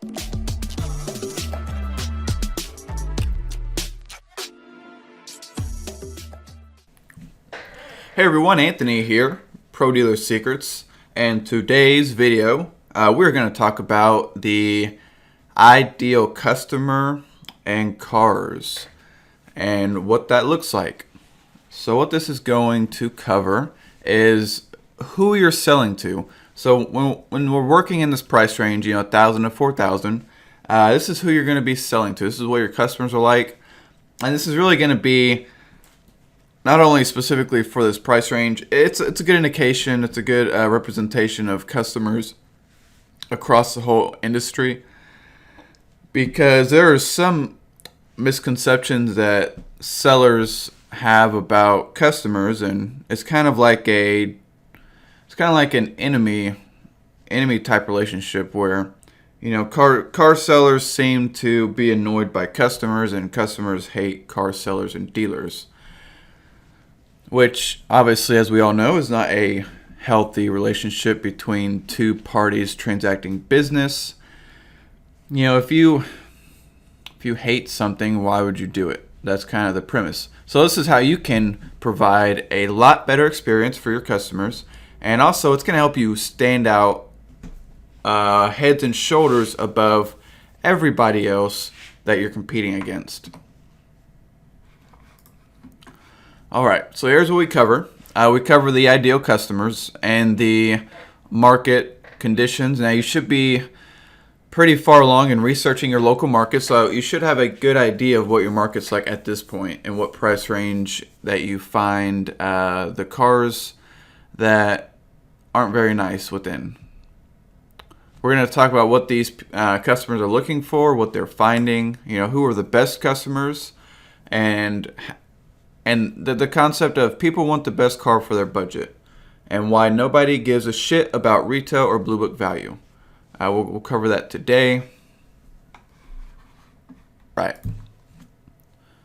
Hey everyone, Anthony here, Pro Dealer Secrets, and today's video we're going to talk about the ideal customer and cars and what that looks like. So what this is going to cover is who you're selling to. So when we're working in this price range, $1,000 to $4,000, this is who you're going to be selling to. This is what your customers are like, and this is really going to be not only specifically for this price range, it's a good indication, it's a good representation of customers across the whole industry, because there are some misconceptions that sellers have about customers, and it's kind of like an enemy type relationship where car sellers seem to be annoyed by customers and customers hate car sellers and dealers, which obviously, as we all know, is not a healthy relationship between two parties transacting business. If you hate something, why would you do it? That's kind of the premise. So this is how you can provide a lot better experience for your customers, and also it's going to help you stand out heads and shoulders above everybody else that you're competing against. All right, so here's what we cover. We cover the ideal customers and the market conditions. Now, you should be pretty far along in researching your local market, so you should have a good idea of what your market's like at this point and what price range that you find the cars that aren't very nice within. We're going to talk about what these customers are looking for, what they're finding, who are the best customers, and the concept of people want the best car for their budget, and why nobody gives a shit about retail or blue book value. We'll cover that today. Right.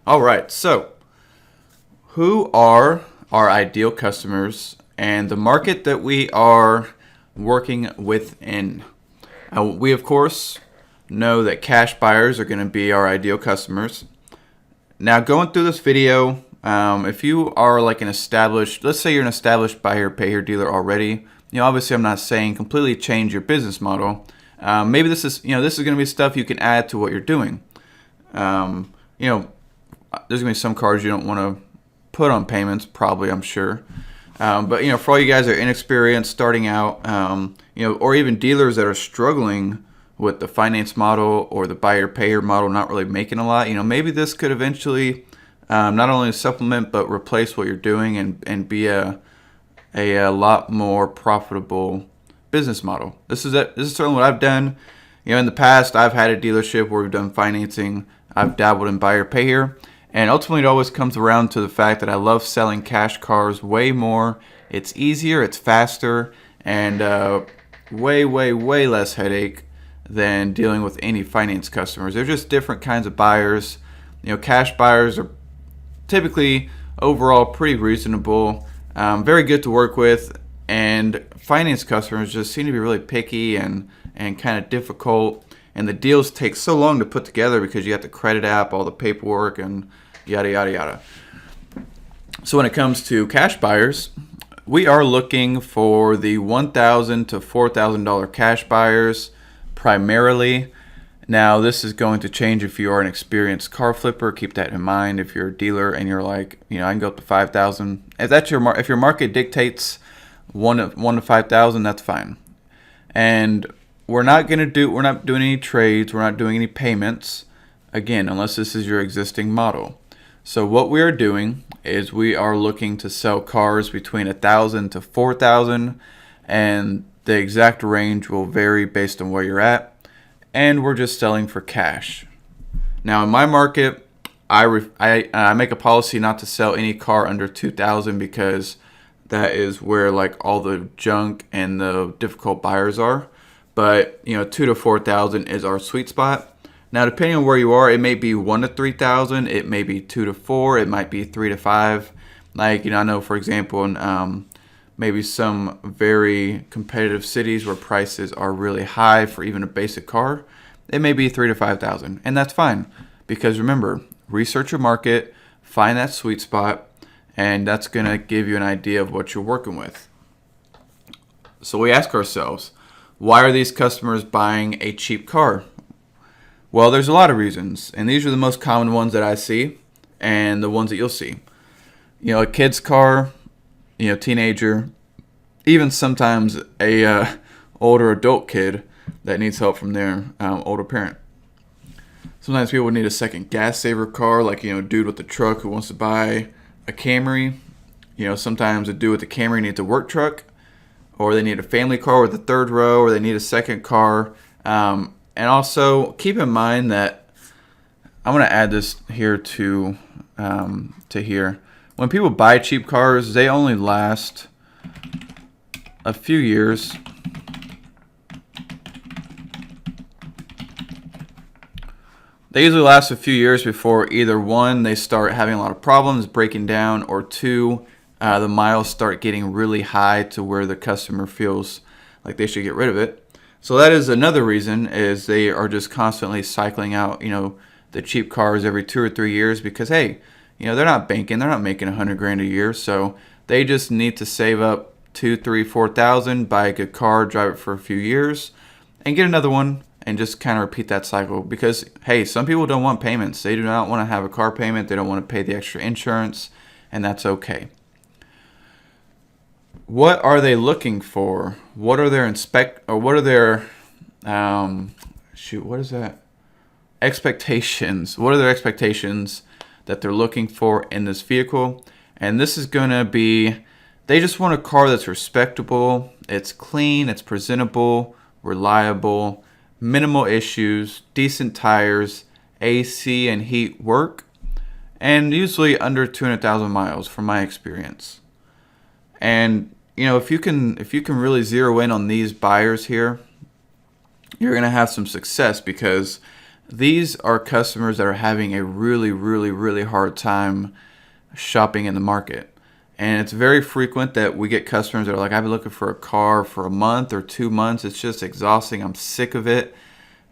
All right. So, who are our ideal customers and the market that we are working within? We, of course, know that cash buyers are going to be our ideal customers. Now, going through this video, if you are like let's say you're an established buyer, pay your dealer already, obviously I'm not saying completely change your business model. Maybe this is going to be stuff you can add to what you're doing. There's going to be some cars you don't want to put on payments, probably, I'm sure. But for all you guys that are inexperienced, starting out, or even dealers that are struggling with the finance model or the buyer-payer model, not really making a lot, maybe this could eventually not only supplement but replace what you're doing and be a lot more profitable business model. This is certainly what I've done. In the past, I've had a dealership where we've done financing. I've dabbled in buyer pay here, and ultimately it always comes around to the fact that I love selling cash cars way more. It's easier, it's faster, and way less headache than dealing with any finance customers. They're just different kinds of buyers. Cash buyers are typically overall pretty reasonable, very good to work with, and finance customers just seem to be really picky and kind of difficult, and the deals take so long to put together because you have the credit app, all the paperwork, and yada yada yada. So when it comes to cash buyers, we are looking for the $1,000 to $4,000 cash buyers primarily. Now, this is going to change if you are an experienced car flipper. Keep that in mind. If you're a dealer and you're like, I can go up to $5,000. If your market dictates $1,000 to $5,000, that's fine. And we're not doing any trades. We're not doing any payments. Again, unless this is your existing model. So what we are doing is we are looking to sell cars between $1,000 to $4,000, and the exact range will vary based on where you're at. And we're just selling for cash. Now, in my market, I make a policy not to sell any car under $2,000 because that is where like all the junk and the difficult buyers are. But $2,000 to $4,000 is our sweet spot. Now, depending on where you are, it may be $1,000 to $3,000. It may be $2,000 to $4,000. It might be $3,000 to $5,000. Like I know, for example, in maybe some very competitive cities where prices are really high for even a basic car, it may be 3 to 5,000, and that's fine. Because remember, research your market, find that sweet spot, and that's going to give you an idea of what you're working with. So we ask ourselves, why are these customers buying a cheap car? Well, there's a lot of reasons, and these are the most common ones that I see and the ones that you'll see. A kid's car, teenager, even sometimes a older adult kid that needs help from their older parent. Sometimes people need a second gas saver car, like a dude with the truck who wants to buy a Camry. Sometimes a dude with the Camry needs a work truck, or they need a family car with a third row, or they need a second car. And also keep in mind that I'm going to add this here to here. When people buy cheap cars, they only last a few years. They usually last a few years before either one, they start having a lot of problems, breaking down, or two, the miles start getting really high to where the customer feels like they should get rid of it. So that is another reason, is they are just constantly cycling out, the cheap cars every 2 or 3 years because, hey, they're not banking, they're not making $100,000 a year, so they just need to save up 2, 3, 4,000, buy a good car, drive it for a few years, and get another one. And just kind of repeat that cycle because, hey, some people don't want payments. They do not want to have a car payment. They don't want to pay the extra insurance, and that's okay. What are they looking for? What are their expectations? What are their expectations that they're looking for in this vehicle? And this is going to be, they just want a car that's respectable, it's clean, it's presentable, reliable, minimal issues, decent tires, AC and heat work, and usually under 200,000 miles from my experience. And if you can really zero in on these buyers here, you're going to have some success because these are customers that are having a really, really, really hard time shopping in the market. And it's very frequent that we get customers that are like, I've been looking for a car for a month or 2 months. It's just exhausting. I'm sick of it.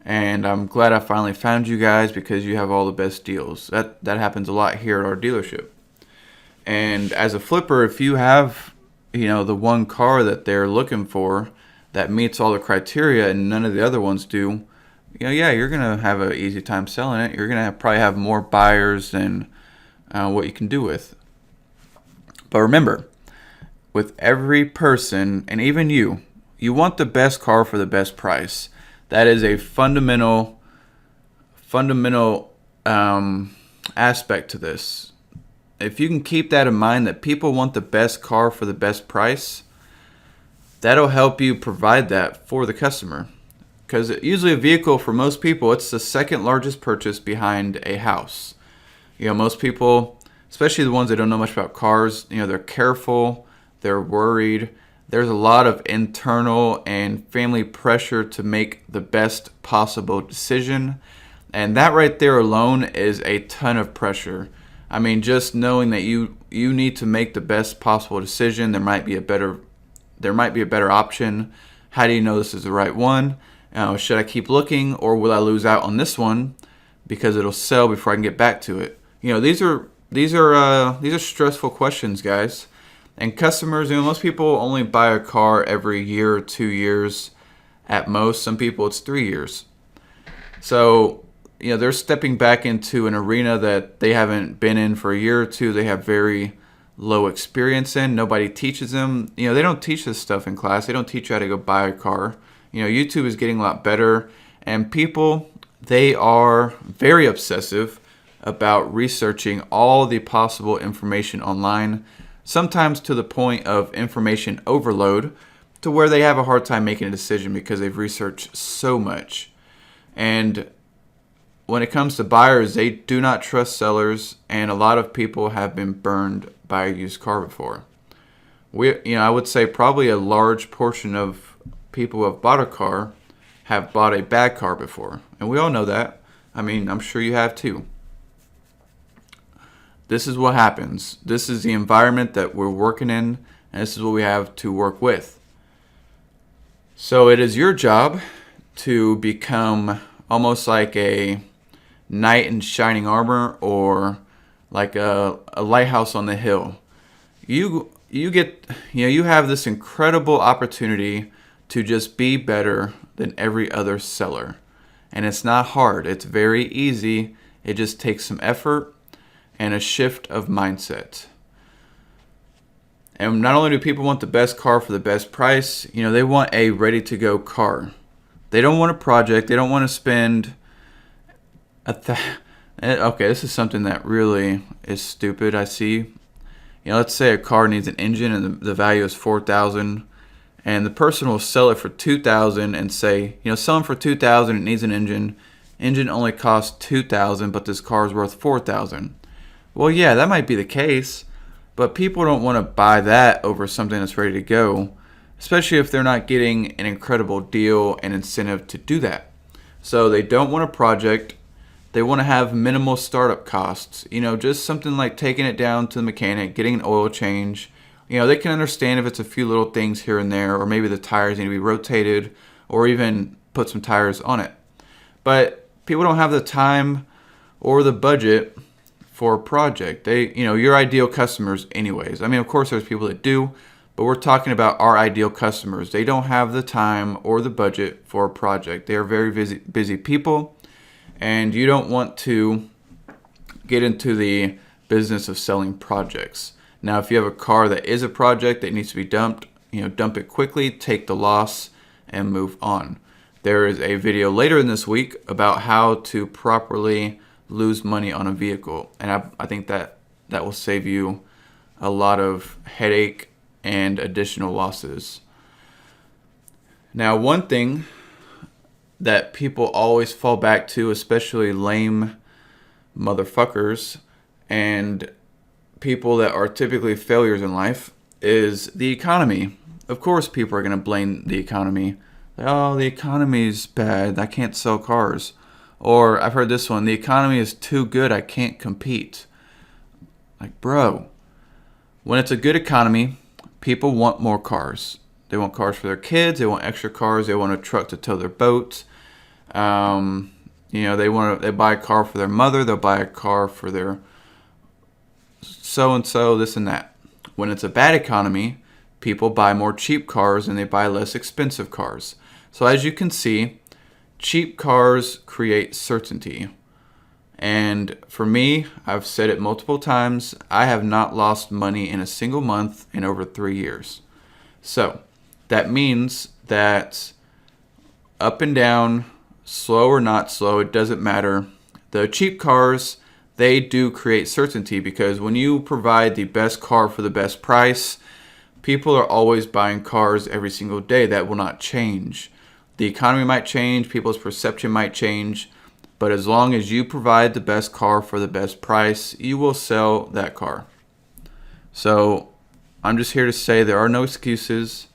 And I'm glad I finally found you guys because you have all the best deals. That happens a lot here at our dealership. And as a flipper, if you have, the one car that they're looking for that meets all the criteria and none of the other ones do, you're going to have an easy time selling it. You're going to probably have more buyers than what you can do with. But remember, with every person, and even you want the best car for the best price. That is a fundamental aspect to this. If you can keep that in mind, that people want the best car for the best price, that'll help you provide that for the customer. Because usually a vehicle, for most people, it's the second largest purchase behind a house. Most people, especially the ones that don't know much about cars, they're careful, they're worried. There's a lot of internal and family pressure to make the best possible decision. And that right there alone is a ton of pressure. I mean, just knowing that you need to make the best possible decision. There might be a better option. How do you know this is the right one? Should I keep looking, or will I lose out on this one because it'll sell before I can get back to it? These are stressful questions, guys. And customers, most people only buy a car every year or 2 years at most. Some people it's 3 years. So, they're stepping back into an arena that they haven't been in for a year or two. They have very low experience in. Nobody teaches them. They don't teach this stuff in class. They don't teach you how to go buy a car. YouTube is getting a lot better. And people, they are very obsessive about researching all the possible information online, sometimes to the point of information overload, to where they have a hard time making a decision because they've researched so much. And when it comes to buyers, they do not trust sellers, and a lot of people have been burned by a used car before. I would say probably a large portion of people who have bought a car have bought a bad car before. And we all know that. I mean, I'm sure you have too. This is what happens. This is the environment that we're working in, and this is what we have to work with. So it is your job to become almost like a knight in shining armor, or like a lighthouse on the hill. You get, you have this incredible opportunity to just be better than every other seller. And it's not hard. It's very easy. It just takes some effort and a shift of mindset. And not only do people want the best car for the best price, they want a ready-to-go car. They don't want a project. They don't want to spend okay, this is something that really is stupid. I see, let's say a car needs an engine and the value is $4,000, and the person will sell it for $2,000 and say, selling for $2,000, it needs an engine. Engine only costs $2,000, but this car is worth $4,000. Well, yeah, that might be the case, but people don't want to buy that over something that's ready to go, especially if they're not getting an incredible deal and incentive to do that. So they don't want a project. They want to have minimal startup costs. Just something like taking it down to the mechanic, getting an oil change. They can understand if it's a few little things here and there, or maybe the tires need to be rotated, or even put some tires on it. But people don't have the time or the budget for a project. Your ideal customers anyways. Of course there's people that do, but we're talking about our ideal customers. They don't have the time or the budget for a project. They are very busy people, and you don't want to get into the business of selling projects. Now, if you have a car that is a project that needs to be dumped, dump it quickly, take the loss, and move on. There is a video later in this week about how to properly lose money on a vehicle, and I think that will save you a lot of headache and additional losses. Now, one thing that people always fall back to, especially lame motherfuckers and people that are typically failures in life, is the economy. Of course, people are going to blame the economy. Oh, the economy's bad, I can't sell cars. Or I've heard this one, the economy is too good, I can't compete. Like, bro, when it's a good economy, people want more cars. They want cars for their kids, they want extra cars, they want a truck to tow their boat. They buy a car for their mother, they'll buy a car for their so-and-so, this and that. When it's a bad economy, people buy more cheap cars and they buy less expensive cars. So as you can see, cheap cars create certainty. And for me, I've said it multiple times, I have not lost money in a single month in over 3 years. So that means that up and down, slow or not slow, it doesn't matter. The cheap cars, they do create certainty, because when you provide the best car for the best price, people are always buying cars every single day. That will not change. The economy might change, people's perception might change, but as long as you provide the best car for the best price, you will sell that car. So I'm just here to say there are no excuses.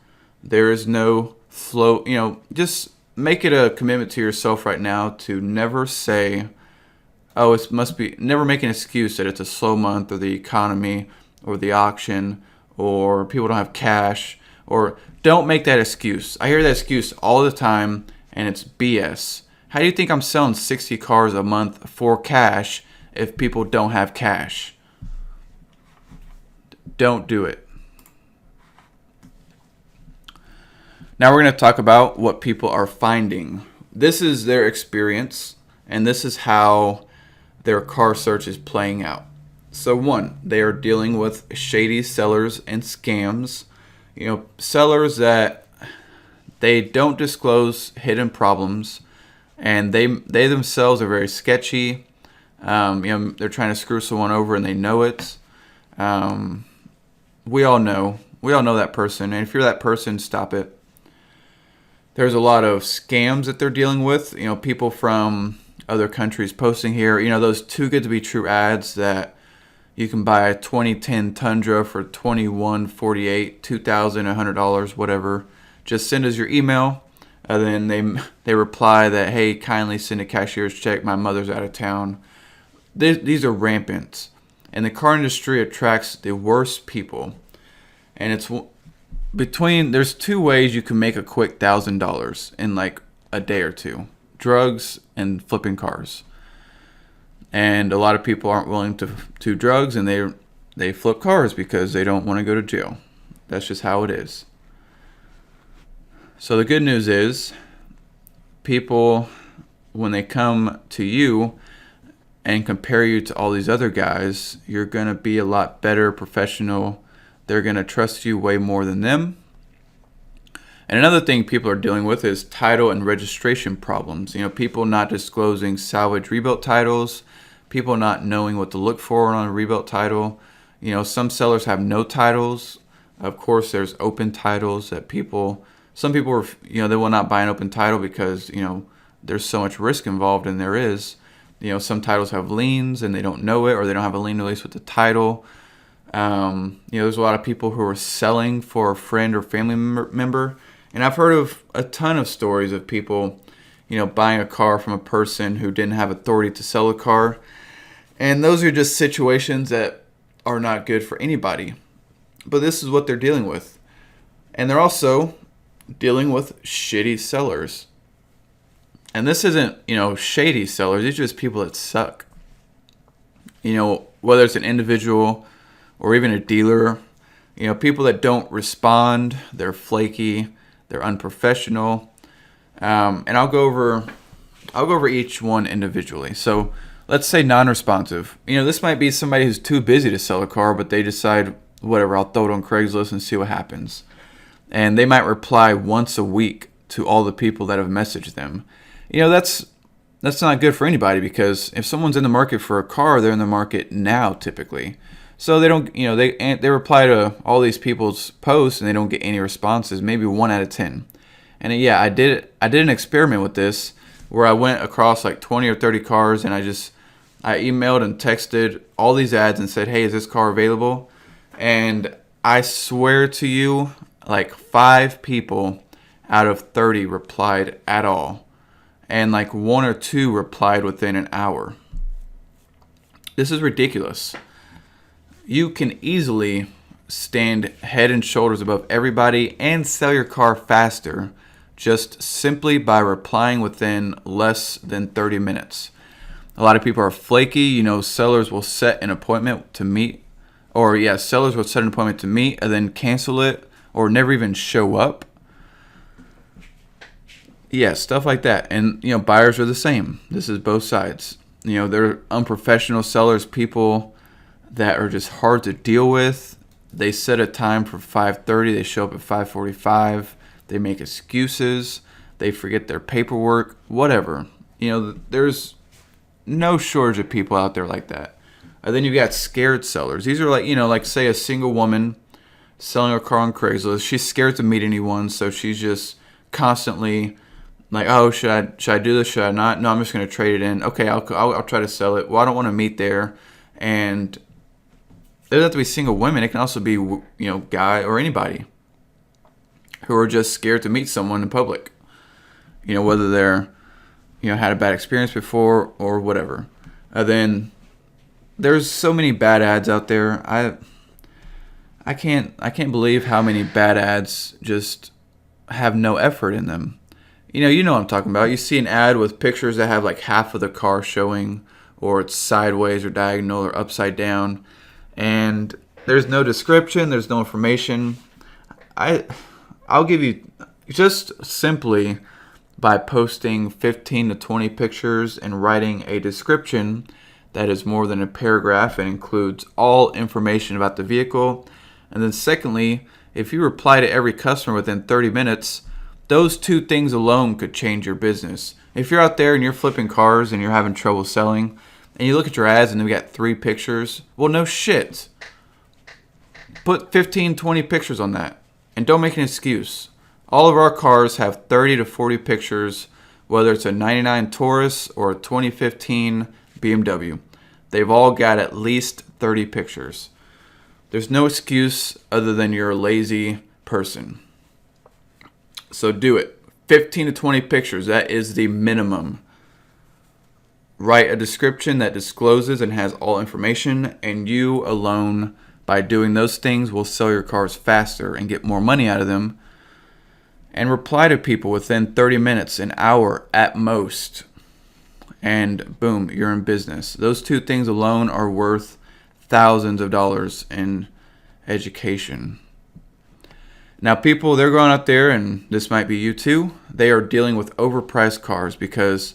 There is no flow. Just make it a commitment to yourself right now to never say, never make an excuse that it's a slow month, or the economy, or the auction, or people don't have cash, or don't make that excuse. I hear that excuse all the time, and it's BS. How do you think I'm selling 60 cars a month for cash if people don't have cash? Don't do it. Now we're going to talk about what people are finding. This is their experience, and this is how their car search is playing out. So one, they are dealing with shady sellers and scams. Sellers that they don't disclose hidden problems, and they themselves are very sketchy. They're trying to screw someone over and they know it. We all know that person, and if you're that person, stop it. There's a lot of scams that they're dealing with. People from other countries posting here. Those too good to be true ads that you can buy a 2010 Tundra for $2,148, $2,100, whatever. Just send us your email, and then they reply that, hey, kindly send a cashier's check. My mother's out of town. These are rampant, and the car industry attracts the worst people. And there's two ways you can make a quick $1,000 in like a day or two. drugs and flipping cars. And a lot of people aren't willing to do drugs, and they flip cars because they don't want to go to jail. That's just how it is. So the good news is, people, when they come to you and compare you to all these other guys, you're going to be a lot better professional. They're going to trust you way more than them. And another thing people are dealing with is title and registration problems. People not disclosing salvage rebuilt titles, people not knowing what to look for on a rebuilt title. Some sellers have no titles. Of course, there's open titles that some people are, they will not buy an open title because, there's so much risk involved, and there is. Some titles have liens and they don't know it, or they don't have a lien release with the title. There's a lot of people who are selling for a friend or family member. And I've heard of a ton of stories of people, buying a car from a person who didn't have authority to sell a car. And those are just situations that are not good for anybody. But this is what they're dealing with. And they're also dealing with shitty sellers. And this isn't, shady sellers. These are just people that suck. Whether it's an individual or even a dealer, people that don't respond, they're flaky, they're unprofessional. And I'll go over each one individually. So let's say non-responsive. This might be somebody who's too busy to sell a car, but they decide, whatever, I'll throw it on Craigslist and see what happens. And they might reply once a week to all the people that have messaged them. That's not good for anybody, because if someone's in the market for a car, they're in the market now typically. So they don't, they reply to all these people's posts and they don't get any responses, maybe 1 out of 10. And I did an experiment with this where I went across like 20 or 30 cars, and I emailed and texted all these ads and said, hey, is this car available? And I swear to you, like 5 people out of 30 replied at all. And like 1 or 2 replied within an hour. This is ridiculous. You can easily stand head and shoulders above everybody and sell your car faster just simply by replying within less than 30 minutes. A lot of people are flaky. Sellers will set an appointment to meet, sellers will set an appointment to meet and then cancel it or never even show up. Yeah, stuff like that. And, buyers are the same. This is both sides. They're unprofessional sellers, people that are just hard to deal with. They set a time for 5:30. They show up at 5:45. They make excuses. They forget their paperwork, whatever. There's no shortage of people out there like that. And then you've got scared sellers. These are like say a single woman selling a car on Craigslist. She's scared to meet anyone, so she's just constantly like, oh, should I do this? Should I not? No, I'm just going to trade it in. Okay, I'll try to sell it. Well, I don't want to meet there. And it doesn't have to be single women. It can also be, guy or anybody who are just scared to meet someone in public. Whether they're, had a bad experience before or whatever. Then there's so many bad ads out there. I can't believe how many bad ads just have no effort in them. You know what I'm talking about. You see an ad with pictures that have like half of the car showing, or it's sideways or diagonal or upside down, and there's no description, there's no information. I'll give you, just simply by posting 15 to 20 pictures and writing a description that is more than a paragraph and includes all information about the vehicle. And then secondly, if you reply to every customer within 30 minutes, those 2 things alone could change your business. If you're out there and you're flipping cars and you're having trouble selling, and you look at your ads and we got 3 pictures, well, no shit. Put 15, 20 pictures on that. And don't make an excuse. All of our cars have 30 to 40 pictures, whether it's a 99 Taurus or a 2015 BMW. They've all got at least 30 pictures. There's no excuse other than you're a lazy person. So do it. 15 to 20 pictures, that is the minimum. Write a description that discloses and has all information, and you alone, by doing those things, will sell your cars faster and get more money out of them. and reply to people within 30 minutes, an hour at most. And boom, you're in business. Those two things alone are worth thousands of dollars in education. Now, people, they're going out there, and this might be you too, they are dealing with overpriced cars because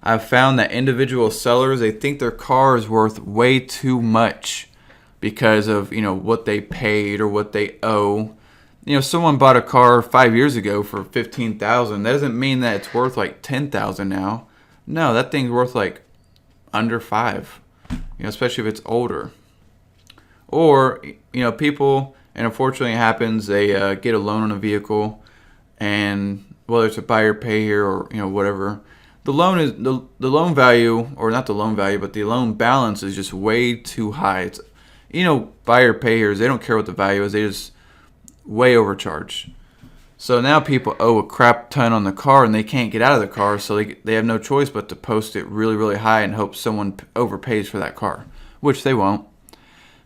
I've found that individual sellers, they think their car is worth way too much because of, what they paid or what they owe. Someone bought a car 5 years ago for $15,000. That doesn't mean that it's worth like $10,000 now. No, that thing's worth like under $5,000, especially if it's older. Or, people, and unfortunately it happens, they get a loan on a vehicle, and whether it's a buy or pay here or, whatever, the loan is the loan value, or not the loan value, but the loan balance is just way too high. It's, buy or payers, they don't care what the value is, they just way overcharge. So now people owe a crap ton on the car and they can't get out of the car, so they have no choice but to post it really, really high and hope someone overpays for that car, which they won't.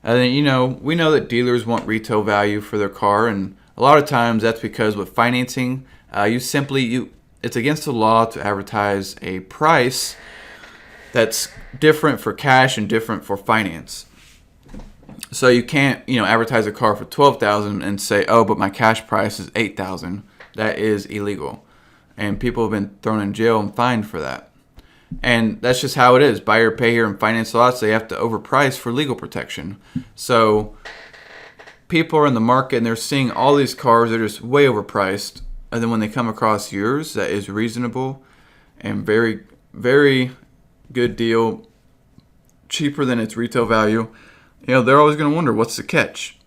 And then, we know that dealers want retail value for their car, and a lot of times that's because with financing, it's against the law to advertise a price that's different for cash and different for finance. So you can't, advertise a car for $12,000 and say, oh, but my cash price is $8,000. That is illegal, and people have been thrown in jail and fined for that. And that's just how it is. Buy or pay here and finance lots, they have to overprice for legal protection. So people are in the market and they're seeing all these cars that are just way overpriced. And then when they come across yours that is reasonable and very, very good deal, cheaper than its retail value, they're always going to wonder, what's the catch?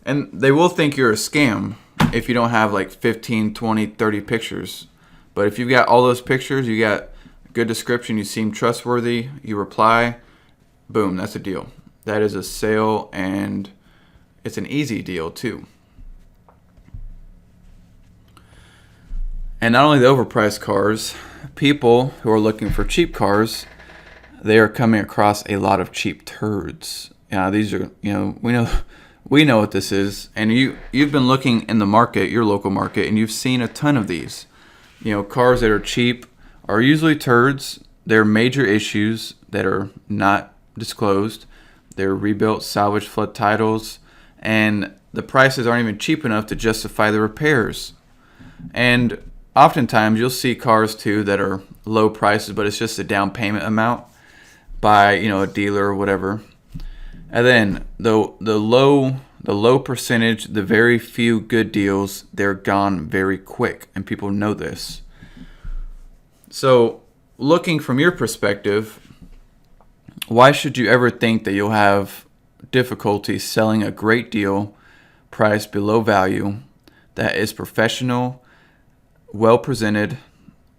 And they will think you're a scam if you don't have like 15, 20, 30 pictures. But if you've got all those pictures, you got good description, you seem trustworthy, you reply, boom, that's a deal. That is a sale, and it's an easy deal too. And not only the overpriced cars, people who are looking for cheap cars, they are coming across a lot of cheap turds. These are, we know what this is, and you've been looking in the market, your local market, and you've seen a ton of these. Cars that are cheap are usually turds. They're major issues that are not disclosed. They're rebuilt, salvaged, flood titles, and the prices aren't even cheap enough to justify the repairs. And oftentimes you'll see cars too that are low prices, but it's just a down payment amount by a dealer or whatever. And then the low percentage, the very few good deals, they're gone very quick, and people know this. So, looking from your perspective, why should you ever think that you'll have difficulty selling a great deal priced below value that is professional, well presented,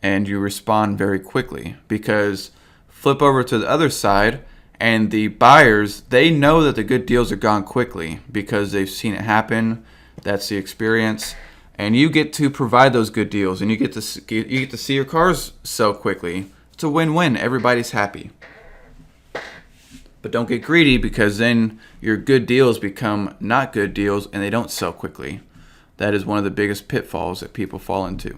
and you respond very quickly? Because flip over to the other side, and the buyers, they know that the good deals are gone quickly because they've seen it happen. That's the experience. And you get to provide those good deals, and you get to see your cars sell quickly. It's a win-win. Everybody's happy. But don't get greedy, because then your good deals become not good deals and they don't sell quickly. That is one of the biggest pitfalls that people fall into.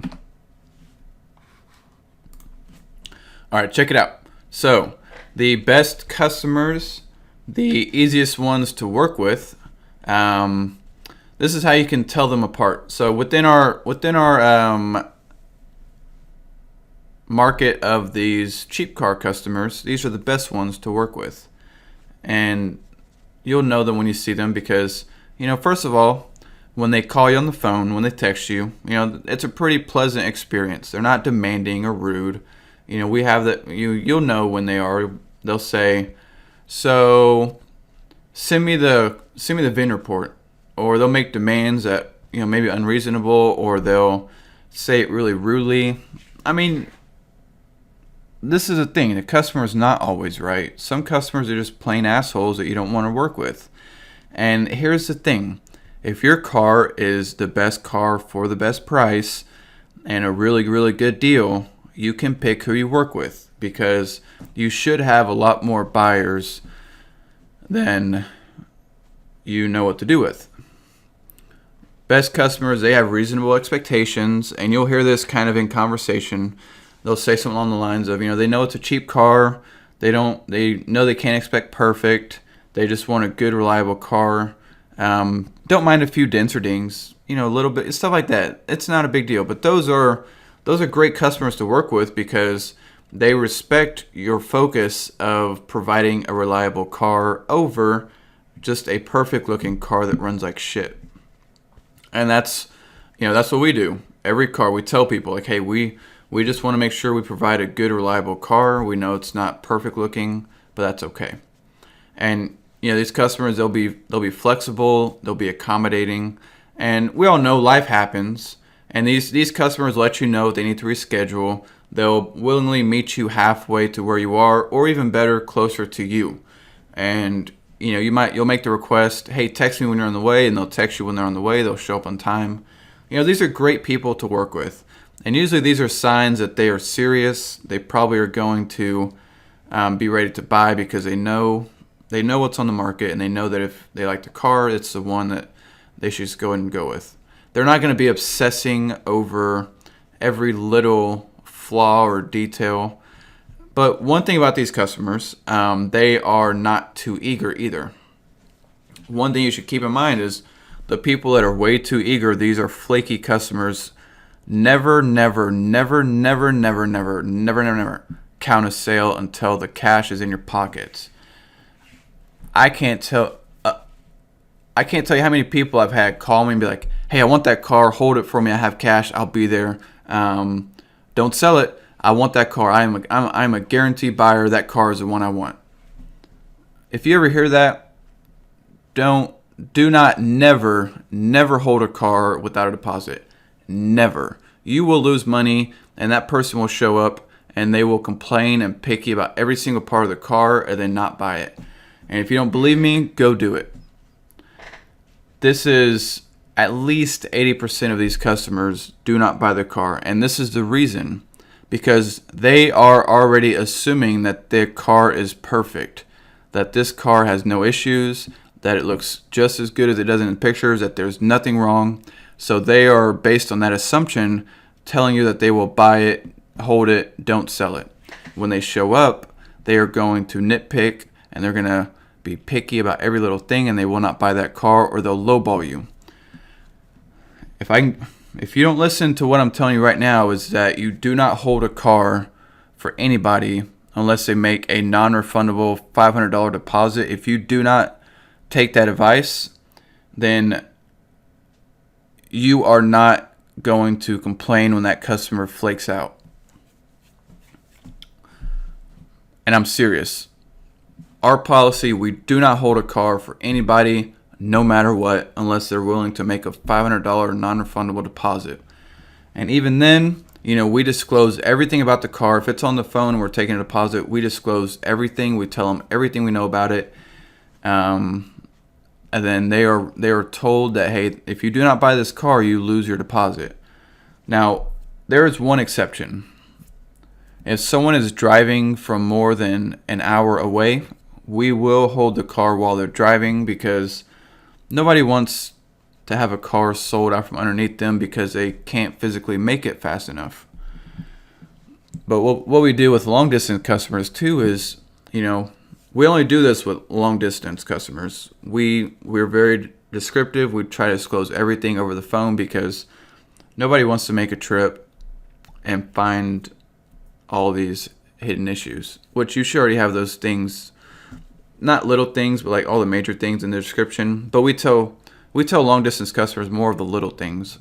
All right, check it out. So the best customers, the easiest ones to work with, this is how you can tell them apart. So within our market of these cheap car customers, these are the best ones to work with. And you'll know them when you see them because, first of all, when they call you on the phone, when they text you, it's a pretty pleasant experience. They're not demanding or rude. We have that. You'll know when they are. They'll say, "So, send me the VIN report," or they'll make demands that maybe unreasonable, or they'll say it really rudely. I mean, this is a thing. The customer is not always right. Some customers are just plain assholes that you don't want to work with. And here's the thing. If your car is the best car for the best price and a really, really good deal, you can pick who you work with, because you should have a lot more buyers than you know what to do with. Best customers, they have reasonable expectations, and you'll hear this kind of in conversation. They'll say something along the lines of, they know it's a cheap car. They know they can't expect perfect. They just want a good, reliable car. Don't mind a few dents or dings, a little bit, stuff like that. It's not a big deal. But those are great customers to work with because they respect your focus of providing a reliable car over just a perfect looking car that runs like shit. And that's what we do. Every car, we tell people like, hey, we just want to make sure we provide a good, reliable car. We know it's not perfect looking, but that's okay. And these customers, they'll be flexible, they'll be accommodating, and we all know life happens. And these customers let you know if they need to reschedule. They'll willingly meet you halfway to where you are, or even better, closer to you. And you'll make the request, hey, text me when you're on the way, and they'll text you when they're on the way. They'll show up on time. These are great people to work with. And usually these are signs that they are serious. They probably are going to be ready to buy because they know what's on the market, and they know that if they like the car, it's the one that they should just go ahead and go with. They're not going to be obsessing over every little flaw or detail. But one thing about these customers, they are not too eager either. One thing you should keep in mind is the people that are way too eager, these are flaky customers. Never count a sale until the cash is in your pockets. I can't tell you how many people I've had call me and be like, hey, I want that car, hold it for me, I have cash, I'll be there. Don't sell it, I want that car, I'm a guaranteed buyer, that car is the one I want. If you ever hear that, do not never hold a car without a deposit. Never. You will lose money, and that person will show up and they will complain and picky about every single part of the car and then not buy it. And if you don't believe me, go do it. This is at least 80% of these customers do not buy the car. And this is the reason, because they are already assuming that their car is perfect, that this car has no issues, that it looks just as good as it does in the pictures, that there's nothing wrong. So they are, based on that assumption, telling you that they will buy it, hold it, don't sell it. When they show up, they are going to nitpick, and they're going to be picky about every little thing, and they will not buy that car, or they'll lowball you. If you don't listen to what I'm telling you right now, is that you do not hold a car for anybody unless they make a non-refundable $500 deposit. If you do not take that advice, then you are not going to complain when that customer flakes out. And I'm serious. Our policy, we do not hold a car for anybody, no matter what, unless they're willing to make a $500 non-refundable deposit. And even then, we disclose everything about the car. If it's on the phone and we're taking a deposit, we disclose everything. We tell them everything we know about it. And then they are told that, hey, if you do not buy this car, you lose your deposit. Now, there is one exception. If someone is driving from more than an hour away, we will hold the car while they're driving, because nobody wants to have a car sold out from underneath them because they can't physically make it fast enough. But what we do with long distance customers too is, we only do this with long distance customers. We're very descriptive. We try to disclose everything over the phone because nobody wants to make a trip and find all these hidden issues, which you should already have those things, not little things, but like all the major things in the description. But we tell long distance customers more of the little things,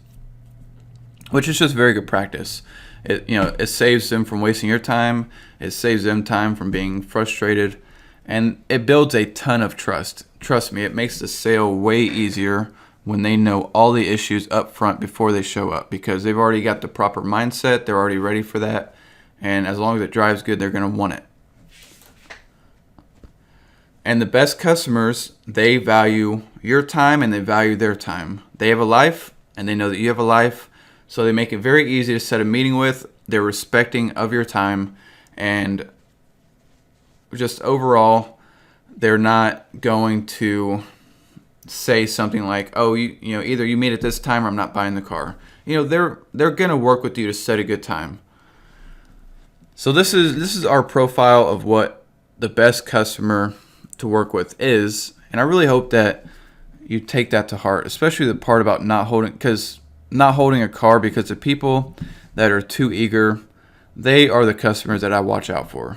which is just very good practice. It saves them from wasting your time. It saves them time from being frustrated. And it builds a ton of trust. Trust me, it makes the sale way easier when they know all the issues up front before they show up, because they've already got the proper mindset. They're already ready for that. And as long as it drives good, they're going to want it. And the best customers, they value your time and they value their time. They have a life and they know that you have a life. So they make it very easy to set a meeting with. They're respecting of your time. And just overall, they're not going to say something like, "Oh, you know, either you meet at this time or I'm not buying the car." You know, they're gonna work with you to set a good time. So this is our profile of what the best customer to work with is, and I really hope that you take that to heart, especially the part about not holding a car, because the people that are too eager, they are the customers that I watch out for.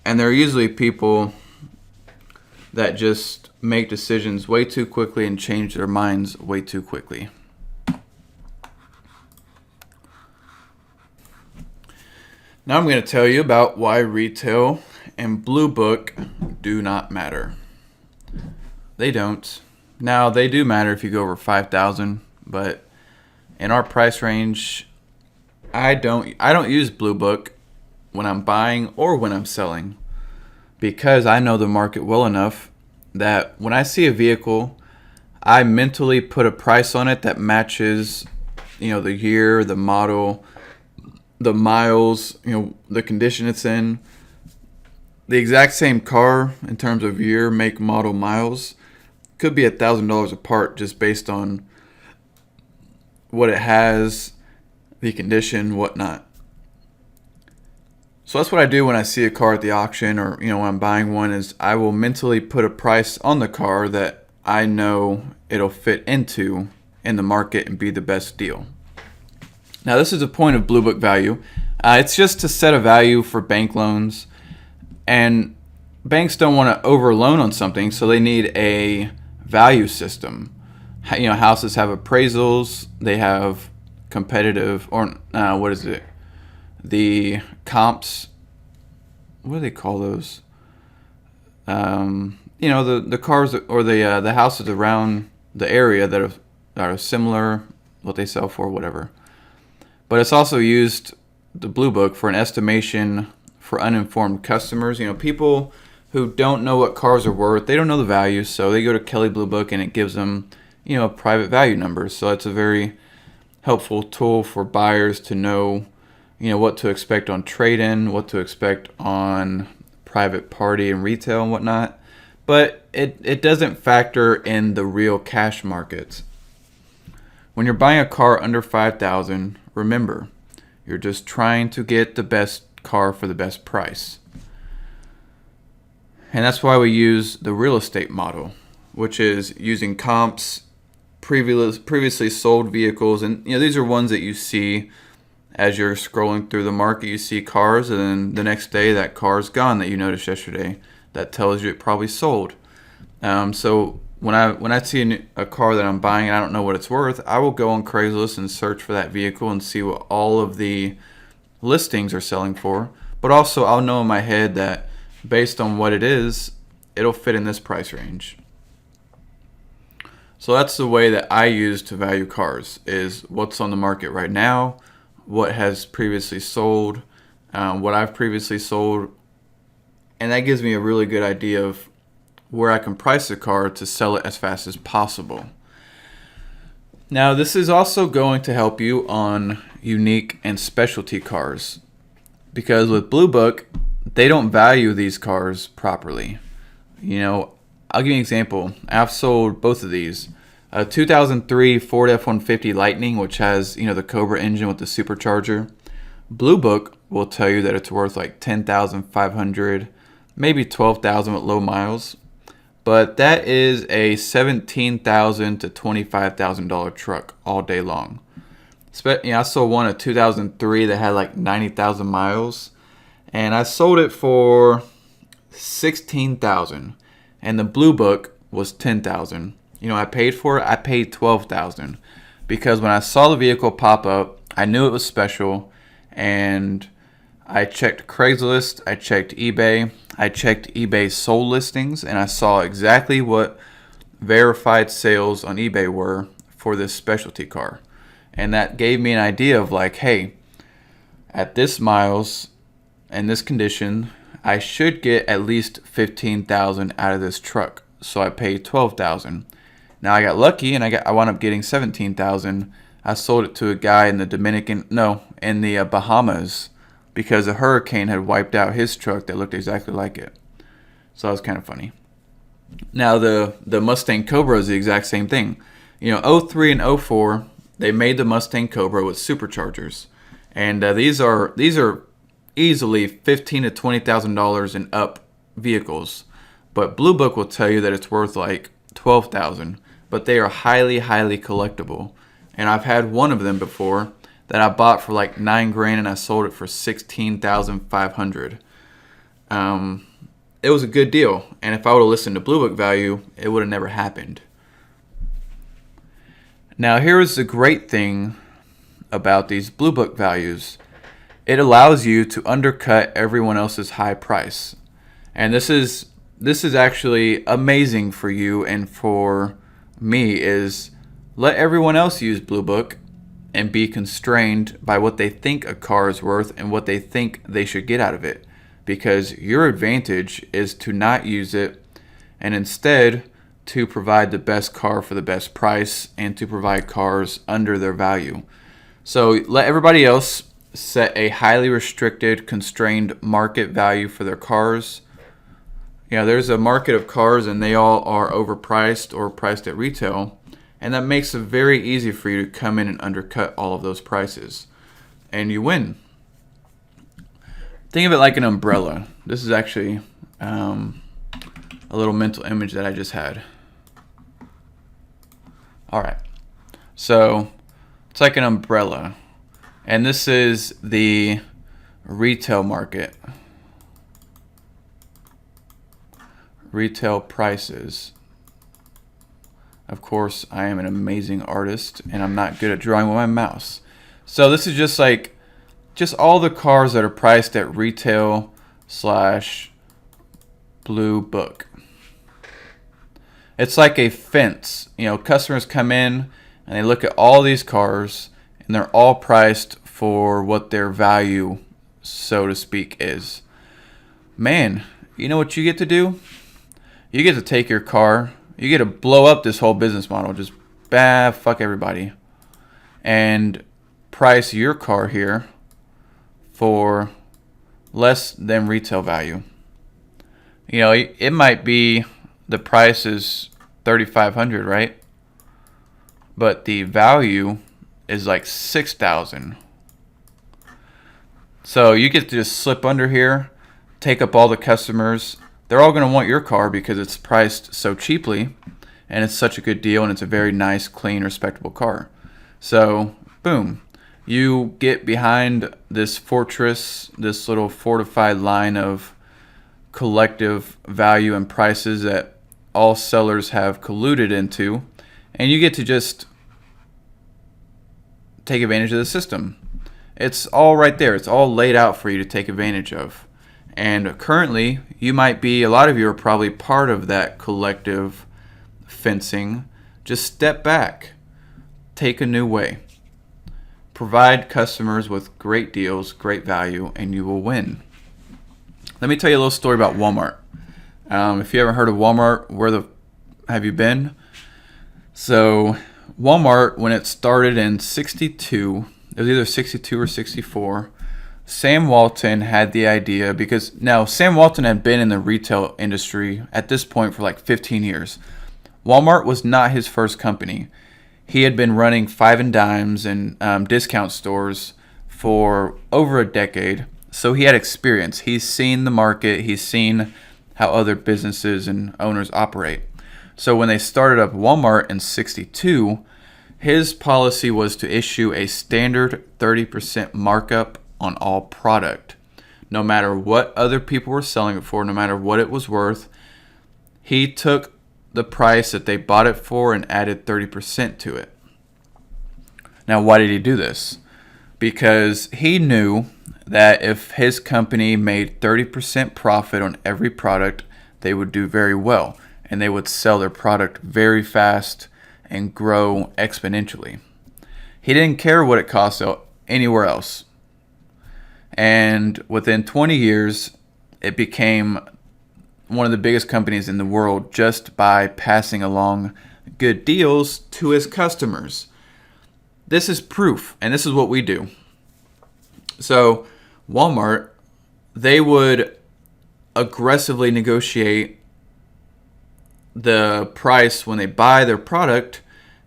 And they're usually people that just make decisions way too quickly and change their minds way too quickly. Now I'm going to tell you about why retail and Blue Book do not matter. They don't. Now they do matter if you go over 5,000, but in our price range, I don't use Blue Book when I'm buying or when I'm selling, because I know the market well enough that when I see a vehicle, I mentally put a price on it that matches, you know, the year, the model, the miles, you know, the condition it's in. The exact same car in terms of year, make, model, miles could be $1,000 apart just based on what it has, the condition, whatnot. So that's what I do when I see a car at the auction, or you know, when I'm buying one, is I will mentally put a price on the car that I know it'll fit into in the market and be the best deal. Now this is a point of Blue Book value. It's just to set a value for bank loans, and banks don't want to overloan on something, so they need a value system. You know, houses have appraisals, they have competitive, or what is it? The comps. What do they call those? You know, the cars or the houses around the area that are similar, what they sell for, whatever. But it's also used, the Blue Book, for an estimation for uninformed customers. You know, people who don't know what cars are worth, they don't know the value, so they go to Kelley Blue Book and it gives them, you know, private value numbers. So it's a very helpful tool for buyers to know, you know, what to expect on trade-in, what to expect on private party and retail and whatnot. But it doesn't factor in the real cash markets. When you're buying a car under $5,000, remember, you're just trying to get the best car for the best price. And that's why we use the real estate model, which is using comps, previously sold vehicles. And you know, these are ones that you see as you're scrolling through the market. You see cars, and then the next day that car's gone that you noticed yesterday. That tells you it probably sold. So when I see a car that I'm buying and I don't know what it's worth, I will go on Craigslist and search for that vehicle and see what all of the listings are selling for. But also I'll know in my head that based on what it is, it'll fit in this price range. So that's the way that I use to value cars, is what's on the market right now, what has previously sold, what I've previously sold, and that gives me a really good idea of where I can price the car to sell it as fast as possible. Now, this is also going to help you on unique and specialty cars, because with Blue Book, they don't value these cars properly. You know, I'll give you an example. I've sold both of these. A 2003 Ford F-150 Lightning, which has, you know, the Cobra engine with the supercharger. Blue Book will tell you that it's worth like $10,500, maybe $12,000 with low miles. But that is a $17,000 to $25,000 truck all day long. You know, I sold one, a 2003 that had like 90,000 miles, and I sold it for $16,000, and the Blue Book was $10,000. You know, I paid for it. I paid $12,000 because when I saw the vehicle pop up, I knew it was special, and I checked Craigslist, I checked eBay, I checked eBay sold listings, and I saw exactly what verified sales on eBay were for this specialty car. And that gave me an idea of like, hey, at this miles and this condition, I should get at least $15,000 out of this truck. So I paid $12,000. Now I got lucky and I wound up getting $17,000. I sold it to a guy in the Bahamas, because a hurricane had wiped out his truck that looked exactly like it. So that was kind of funny. Now the Mustang Cobra is the exact same thing. You know, '03 and '04, they made the Mustang Cobra with superchargers, and these are easily $15,000 to $20,000 and up vehicles. But Blue Book will tell you that it's worth like $12,000, but they are highly collectible. And I've had one of them before that I bought for like $9,000 and I sold it for $16,500. It was a good deal, and if I would have listened to Blue Book value, it would have never happened. Now, here is the great thing about these Blue Book values. It allows you to undercut everyone else's high price. And this is actually amazing for you and for me, is let everyone else use Blue Book and be constrained by what they think a car is worth and what they think they should get out of it. Because your advantage is to not use it and instead to provide the best car for the best price and to provide cars under their value. So let everybody else set a highly restricted, constrained market value for their cars. You know, there's a market of cars and they all are overpriced or priced at retail, and that makes it very easy for you to come in and undercut all of those prices, and you win. Think of it like an umbrella. This is actually a little mental image that I just had. All right, so it's like an umbrella, and this is the retail market. Retail prices. Of course, I am an amazing artist, and I'm not good at drawing with my mouse. So this is just all the cars that are priced at retail / Blue Book. It's like a fence. You know, customers come in and they look at all these cars and they're all priced for what their value, so to speak, is. Man, you know what you get to do? You get to take your car, you get to blow up this whole business model, just fuck everybody, and price your car here for less than retail value. You know, it might be the price is $3,500, right? But the value is like $6,000. So you get to just slip under here, take up all the customers. They're all going to want your car because it's priced so cheaply and it's such a good deal and it's a very nice, clean, respectable car. So, boom. You get behind this fortress, this little fortified line of collective value and prices that all sellers have colluded into, and you get to just take advantage of the system. It's all right there. It's all laid out for you to take advantage of. And currently, a lot of you are probably part of that collective fencing. Just step back. Take a new way. Provide customers with great deals, great value, and you will win. Let me tell you a little story about Walmart. If you haven't heard of Walmart, where have you been? So Walmart, when it started in 62, it was either 62 or 64, Sam Walton had the idea, because now Sam Walton had been in the retail industry at this point for like 15 years. Walmart was not his first company. He had been running five and dimes and discount stores for over a decade. So he had experience. He's seen the market. He's seen how other businesses and owners operate. So when they started up Walmart in 62, his policy was to issue a standard 30% markup on all product. No matter what other people were selling it for, no matter what it was worth, he took the price that they bought it for and added 30% to it. Now, why did he do this? Because he knew that if his company made 30% profit on every product, they would do very well, and they would sell their product very fast and grow exponentially. He didn't care what it cost anywhere else. And within 20 years, it became one of the biggest companies in the world just by passing along good deals to his customers. This is proof, and this is what we do. So Walmart, they would aggressively negotiate the price when they buy their product,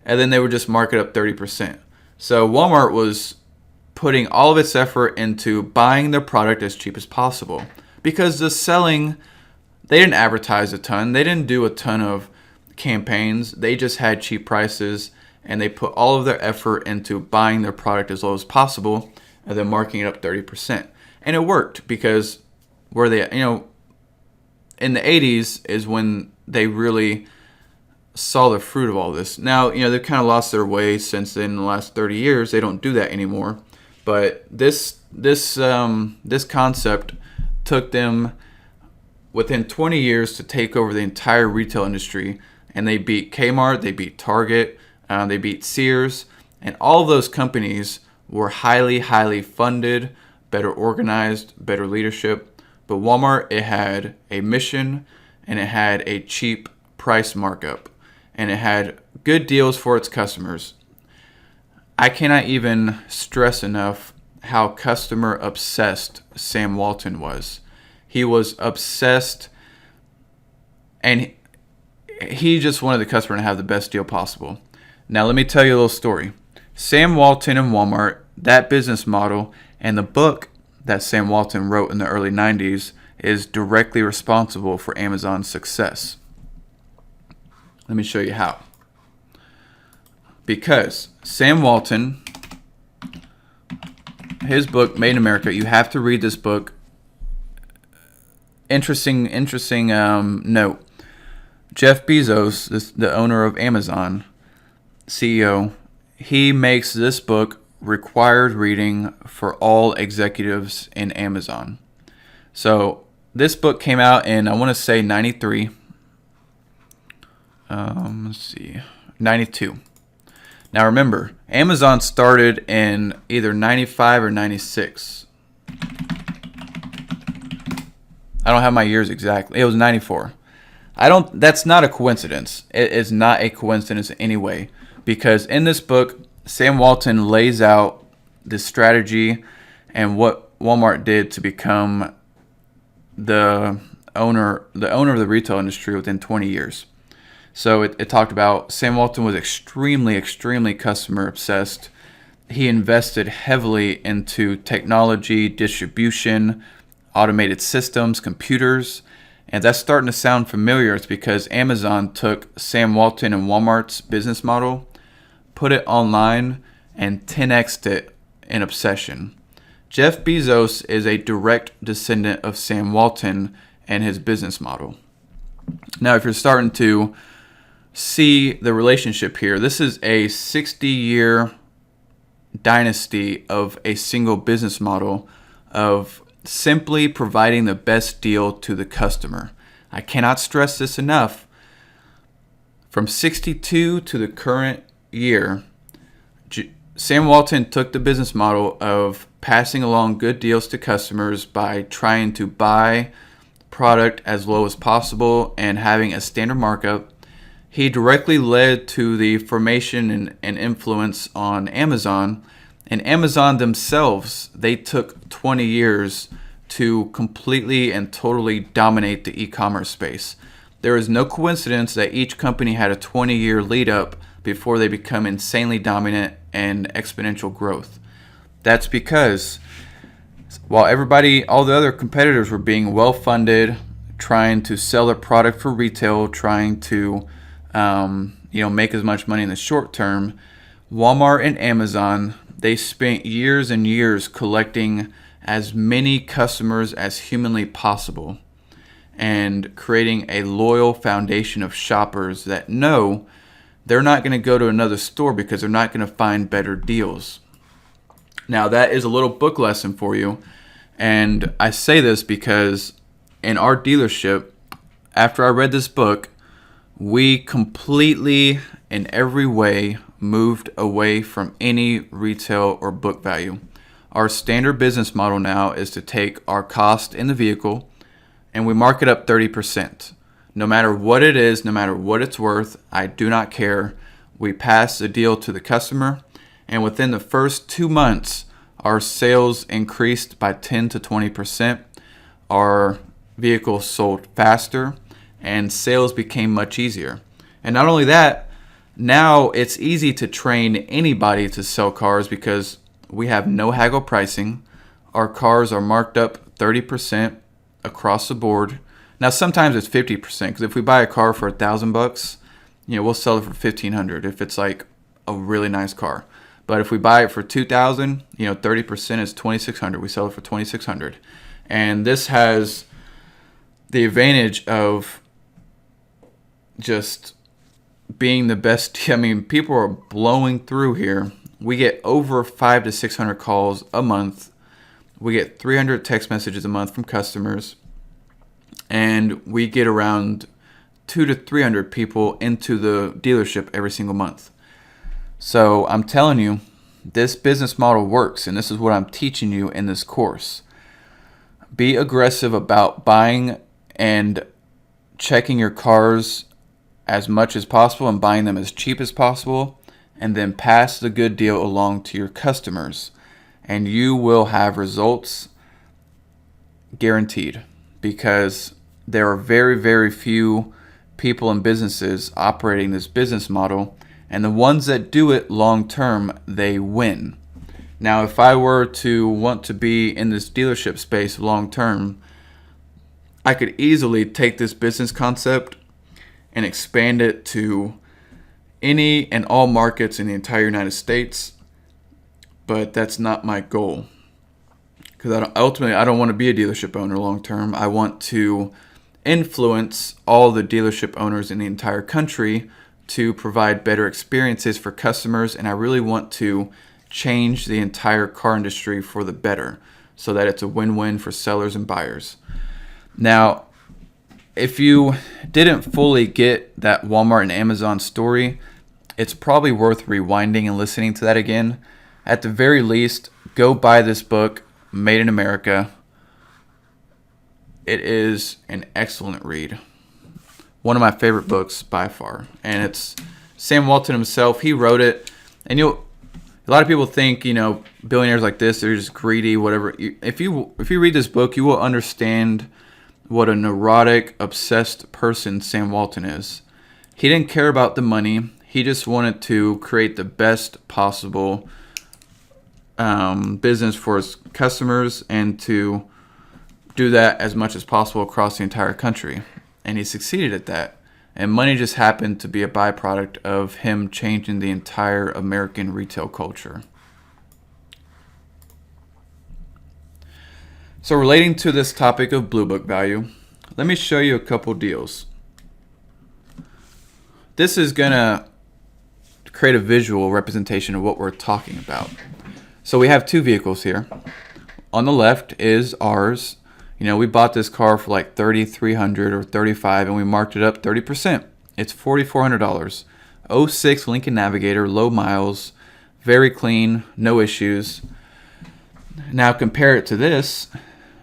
and then they would just mark it up 30%. So Walmart was putting all of its effort into buying their product as cheap as possible, because the selling, they didn't advertise a ton. They didn't do a ton of campaigns. They just had cheap prices, and they put all of their effort into buying their product as low as possible and then marking it up 30%. And it worked, because where they, in the 80s is when they really saw the fruit of all this. Now, they've kind of lost their way since then. In the last 30 years, they don't do that anymore. But this concept took them within 20 years to take over the entire retail industry, and they beat Kmart, they beat Target, they beat Sears, and all of those companies were highly, highly funded, better organized, better leadership. But Walmart, it had a mission, and it had a cheap price markup, and it had good deals for its customers. I cannot even stress enough how customer obsessed Sam Walton was. He was obsessed, and he just wanted the customer to have the best deal possible. Now, let me tell you a little story. Sam Walton and Walmart, that business model, and the book that Sam Walton wrote in the early 90s is directly responsible for Amazon's success. Let me show you how. Because Sam Walton, his book, Made in America, you have to read this book. Interesting note. Jeff Bezos, the owner of Amazon, CEO, he makes this book required reading for all executives in Amazon. So this book came out in, I want to say 93. 92. Now remember, Amazon started in either 95 or 96. I don't have my years exactly. It was 94. That's not a coincidence. It is not a coincidence in any way, because in this book, Sam Walton lays out the strategy and what Walmart did to become the owner of the retail industry within 20 years. So it talked about Sam Walton was extremely, extremely customer obsessed. He invested heavily into technology, distribution, automated systems, computers. And that's starting to sound familiar. It's because Amazon took Sam Walton and Walmart's business model, put it online, and 10x'd it in obsession. Jeff Bezos is a direct descendant of Sam Walton and his business model. Now, if you're starting to see the relationship here, this is a 60-year dynasty of a single business model of simply providing the best deal to the customer. I cannot stress this enough. From 62 to the current year, Sam Walton took the business model of passing along good deals to customers by trying to buy product as low as possible and having a standard markup. He directly led to the formation and influence on Amazon. And Amazon themselves, they took 20 years to completely and totally dominate the e-commerce space. There is no coincidence that each company had a 20-year lead up before they become insanely dominant and exponential growth. That's because while all the other competitors were being well-funded, trying to sell their product for retail, trying to make as much money in the short term, Walmart and Amazon, they spent years and years collecting as many customers as humanly possible and creating a loyal foundation of shoppers that know they're not going to go to another store because they're not going to find better deals. Now, that is a little book lesson for you. And I say this because in our dealership, after I read this book, we completely, in every way, moved away from any retail or book value. Our standard business model now is to take our cost in the vehicle and we mark it up 30%. No matter what it is, no matter what it's worth, I do not care. We pass the deal to the customer, and within the first 2 months, our sales increased by 10 to 20%. Our vehicles sold faster. and sales became much easier. And not only that, now it's easy to train anybody to sell cars because we have no haggle pricing. Our cars are marked up 30% across the board. Now sometimes it's 50% because if we buy a car for $1,000, we'll sell it for $1,500 if it's like a really nice car. But if we buy it for $2,000, 30% is $2,600. We sell it for $2,600, and this has the advantage of just being the best. I mean, people are blowing through here. We get over 500 to 600 calls a month. We get 300 text messages a month from customers, and we get around 200 to 300 people into the dealership every single month. So I'm telling you, this business model works, and this is what I'm teaching you in this course. Be aggressive about buying and checking your cars as much as possible and buying them as cheap as possible, and then pass the good deal along to your customers, and you will have results guaranteed, because there are very, very few people and businesses operating this business model, and the ones that do it long term, they win. Now, if I were to want to be in this dealership space long term, I could easily take this business concept and expand it to any and all markets in the entire United States, but that's not my goal. Because ultimately, I don't want to be a dealership owner long term. I want to influence all the dealership owners in the entire country to provide better experiences for customers, and I really want to change the entire car industry for the better so that it's a win-win for sellers and buyers. Now, if you didn't fully get that Walmart and Amazon story, it's probably worth rewinding and listening to that again. At the very least, go buy this book, Made in America. It is an excellent read. One of my favorite books by far. And it's Sam Walton himself. He wrote it. And a lot of people think, billionaires like this, they're just greedy, whatever. If you read this book, you will understand what a neurotic, obsessed person Sam Walton is. He didn't care about the money. He just wanted to create the best possible business for his customers and to do that as much as possible across the entire country. And he succeeded at that. And money just happened to be a byproduct of him changing the entire American retail culture. So relating to this topic of Blue Book value, let me show you a couple deals. This is going to create a visual representation of what we're talking about. So we have two vehicles here. On the left is ours. We bought this car for like $3,300 or $3,500, and we marked it up 30%. It's $4,400. 06 Lincoln Navigator, low miles, very clean, no issues. Now compare it to this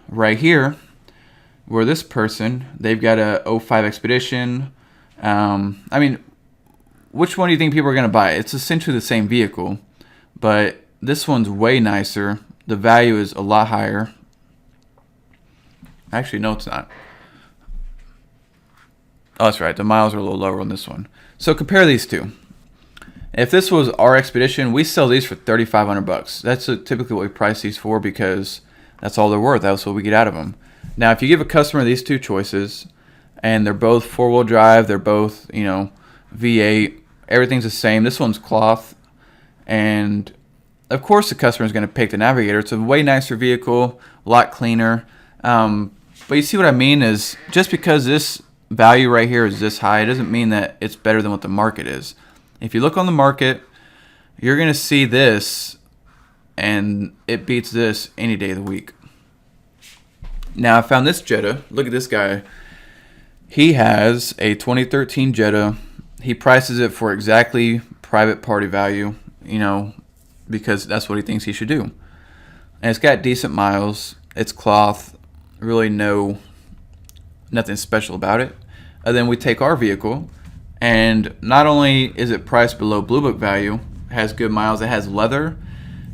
right here, where this person, they've got a 05 Expedition. Which one do you think people are going to buy? It's essentially the same vehicle, but this one's way nicer. The value is a lot higher. Actually, no, it's not. Oh, that's right. The miles are a little lower on this one. So compare these two. If this was our Expedition, we sell these for $3,500. That's typically what we price these for because that's all they're worth. That's what we get out of them. Now, if you give a customer these two choices, and they're both four-wheel drive, they're both, V8, everything's the same. This one's cloth, and of course the customer is going to pick the Navigator. It's a way nicer vehicle, a lot cleaner. But you see what I mean is just because this value right here is this high, it doesn't mean that it's better than what the market is. If you look on the market, you're going to see this, and it beats this any day of the week. Now, I found this Jetta. Look at this guy. He has a 2013 Jetta. He prices it for exactly private party value, because that's what he thinks he should do. And it's got decent miles. It's cloth. Really nothing special about it. And then we take our vehicle, and not only is it priced below Blue Book value, it has good miles, it has leather,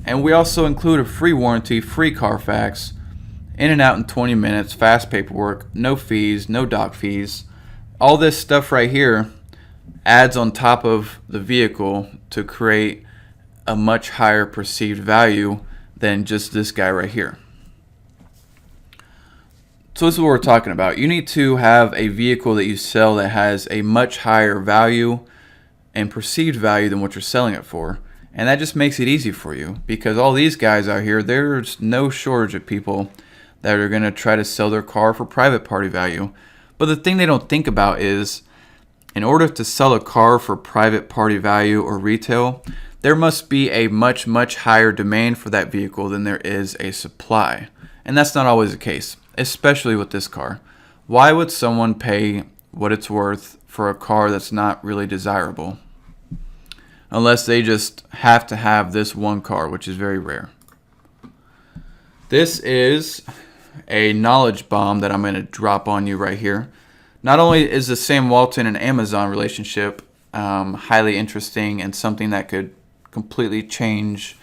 and we also include a free warranty, free Carfax, in and out in 20 minutes, fast paperwork, no fees, no doc fees, All this stuff right here adds on top of the vehicle to create a much higher perceived value than just this guy right here. So this is what we're talking about. You need to have a vehicle that you sell that has a much higher value and perceived value than what you're selling it for. And that just makes it easy for you, because all these guys out here, there's no shortage of people that are going to try to sell their car for private party value. But the thing they don't think about is, in order to sell a car for private party value or retail, there must be a much, much higher demand for that vehicle than there is a supply. And that's not always the case, especially with this car. Why would someone pay what it's worth for a car that's not really desirable? Unless they just have to have this one car, which is very rare. This is a knowledge bomb that I'm going to drop on you right here. Not only is the Sam Walton and Amazon relationship highly interesting and something that could completely change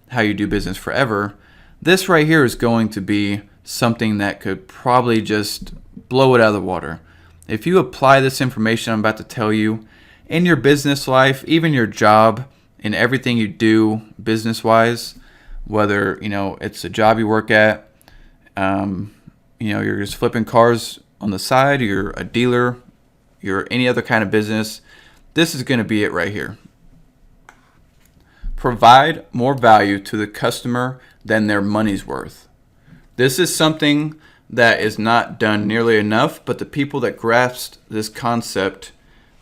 how you do business forever, this right here is going to be something that could probably just blow it out of the water. If you apply this information I'm about to tell you in your business life, even your job, in everything you do business-wise, whether it's a job you work at, you're just flipping cars on the side, you're a dealer, you're any other kind of business, this is going to be it right here. Provide more value to the customer than their money's worth. This is something that is not done nearly enough, but the people that grasped this concept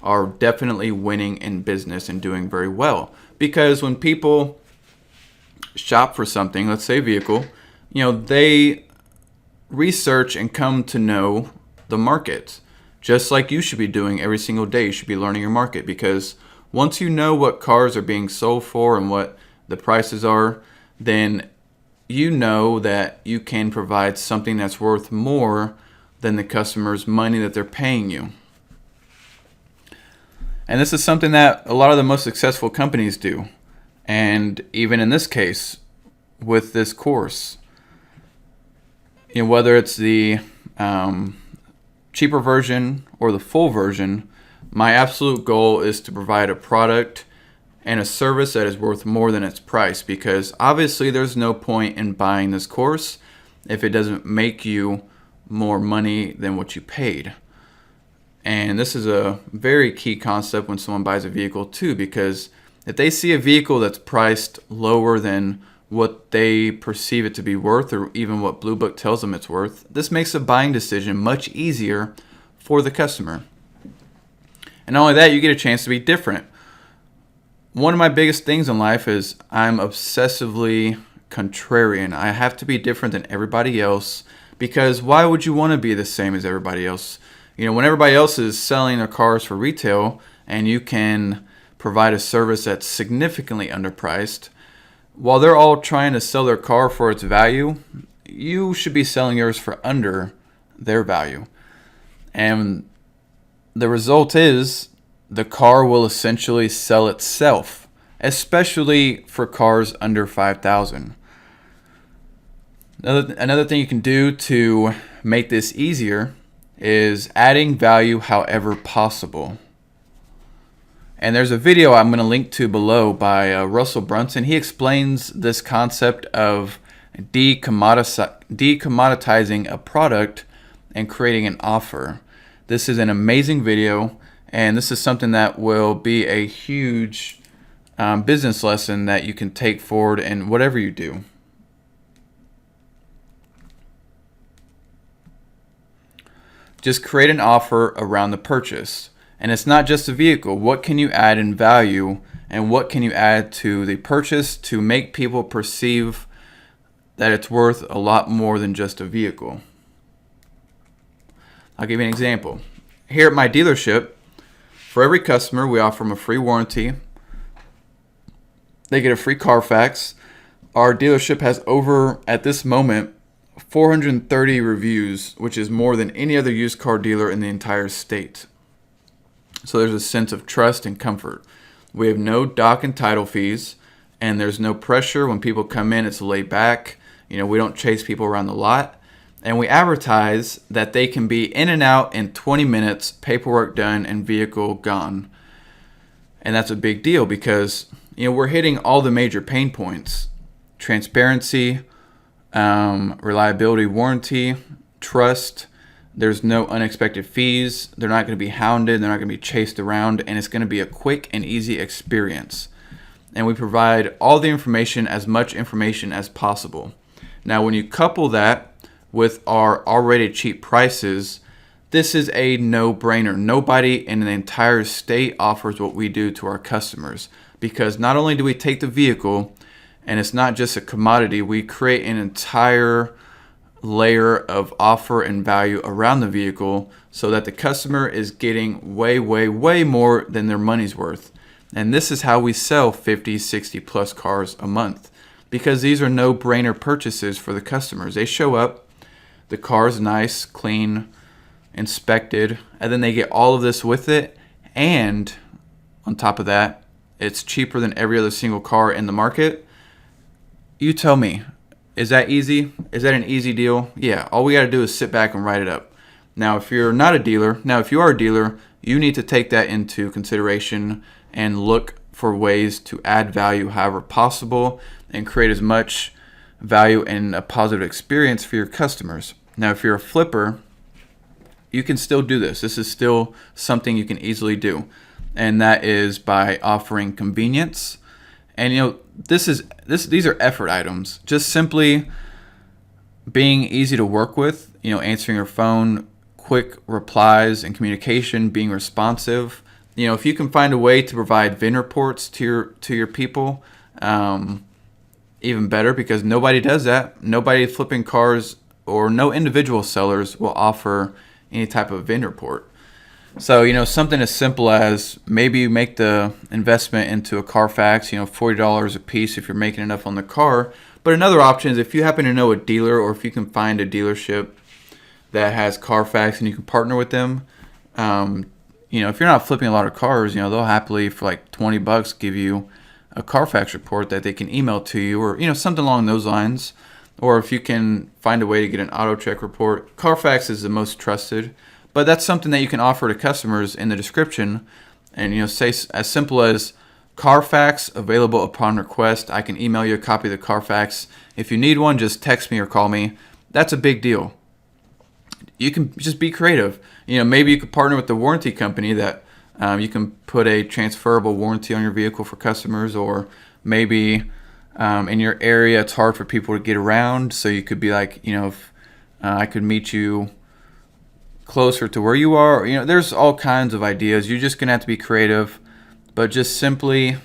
are definitely winning in business and doing very well. Because when people shop for something, let's say a vehicle, they research and come to know the market. Just like you should be doing every single day, you should be learning your market, because once you know what cars are being sold for and what the prices are, then you know that you can provide something that's worth more than the customer's money that they're paying you. And this is something that a lot of the most successful companies do. And even in this case, with this course, whether it's the cheaper version or the full version, my absolute goal is to provide a product and a service that is worth more than its price, because obviously there's no point in buying this course if it doesn't make you more money than what you paid. And this is a very key concept when someone buys a vehicle too, because if they see a vehicle that's priced lower than what they perceive it to be worth, or even what Blue Book tells them it's worth, this makes a buying decision much easier for the customer. And not only that, you get a chance to be different. One of my biggest things in life is I'm obsessively contrarian. I have to be different than everybody else, because why would you want to be the same as everybody else? When everybody else is selling their cars for retail and you can provide a service that's significantly underpriced, while they're all trying to sell their car for its value, you should be selling yours for under their value. And the result is the car will essentially sell itself, especially for cars under $5,000. Another thing you can do to make this easier is adding value however possible. And there's a video I'm going to link to below by Russell Brunson. He explains this concept of decommoditizing a product and creating an offer. This is an amazing video, and this is something that will be a huge business lesson that you can take forward in whatever you do. Just create an offer around the purchase. And it's not just a vehicle. What can you add in value, and what can you add to the purchase to make people perceive that it's worth a lot more than just a vehicle? I'll give you an example. Here at my dealership, for every customer, we offer them a free warranty. They get a free Carfax. Our dealership has over, at this moment, 430 reviews, which is more than any other used car dealer in the entire state. So there's a sense of trust and comfort. We have no doc and title fees, and there's no pressure when people come in. It's laid back. We don't chase people around the lot. And we advertise that they can be in and out in 20 minutes, paperwork done, and vehicle gone. And that's a big deal because, we're hitting all the major pain points: transparency, reliability, warranty, trust. There's no unexpected fees. They're not going to be hounded. They're not going to be chased around. And it's going to be a quick and easy experience. And we provide all the information, as much information as possible. Now, when you couple that with our already cheap prices, this is a no-brainer. Nobody in the entire state offers what we do to our customers, because not only do we take the vehicle, and it's not just a commodity, we create an entire layer of offer and value around the vehicle so that the customer is getting way, way, way more than their money's worth. And this is how we sell 50, 60 plus cars a month, because these are no-brainer purchases for the customers. They show up, the car's nice, clean, inspected, and then they get all of this with it. And on top of that, it's cheaper than every other single car in the market. You tell me, is that easy? Is that an easy deal? Yeah, all we got to do is sit back and write it up. Now, if you're not a dealer, if you are a dealer, you need to take that into consideration and look for ways to add value however possible and create as much value and a positive experience for your customers. Now, if you're a flipper, you can still do this. This is still something you can easily do, and that is by offering convenience. And these are effort items. Just simply being easy to work with, answering your phone, quick replies and communication, being responsive. If you can find a way to provide VIN reports to your people, even better, because nobody does that. Nobody flipping cars, or no individual sellers will offer any type of VIN report. So, something as simple as maybe you make the investment into a Carfax, $40 a piece if you're making enough on the car. But another option is if you happen to know a dealer, or if you can find a dealership that has Carfax and you can partner with them. If you're not flipping a lot of cars, they'll happily for like $20 give you a Carfax report that they can email to you, or, something along those lines. Or if you can find a way to get an auto check report. Carfax is the most trusted. But that's something that you can offer to customers in the description, and say as simple as Carfax available upon request. I can email you a copy of the Carfax. If you need one, just text me or call me. That's a big deal. You can just be creative. Maybe you could partner with the warranty company that you can put a transferable warranty on your vehicle for customers, or maybe in your area it's hard for people to get around, so you could be like, if I could meet you closer to where you are. There's all kinds of ideas. You're just gonna have to be creative, but just simply